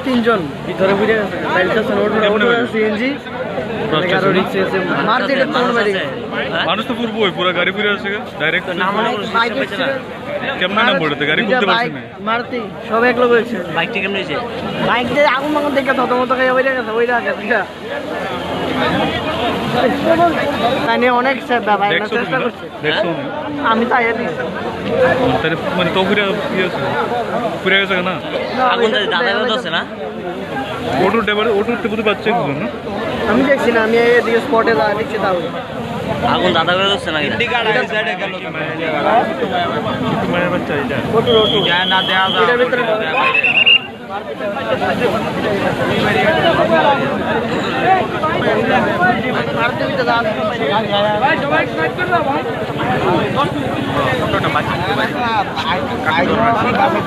তিনজন ভিতরে ঘুরে সিএনজি মানুষ তো পুরো পুরো গাড়ি ফিরে আসছে ডাইরেক্ট কেমন নাম পড়ে গাড়ি করতে পারছে না মারুতি সব এক লোক হয়েছে বাইকটা কেমন হয়েছে বাইক দিয়ে আগুন মাগুন দেখে থতমত খাই ওই গেছে ওই গেছে তাই নিয়ে অনেক চেষ্টা করছে আমি তাই মানে তো ফিরে গেছে না আগুন দাদা আছে না ওটু টেবিল পাচ্ছে না আমি দেখছি না আমি এদিকে স্পটে দেখছি তাহলে আগুন দাদা করে হচ্ছে না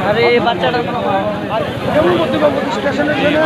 আরে বাচ্চাটা স্টেশনের জন্য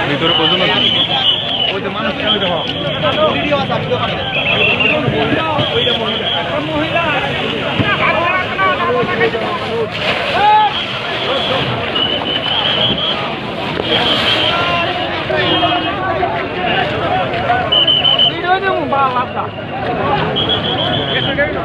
ভিতরে কজন আছে ওই যে মানুষ কেন দেখো ভিডিও আছে ভিডিও করে ওইটা মহিলা ভিডিও দে মোবাইল লাগা কেসে কেসে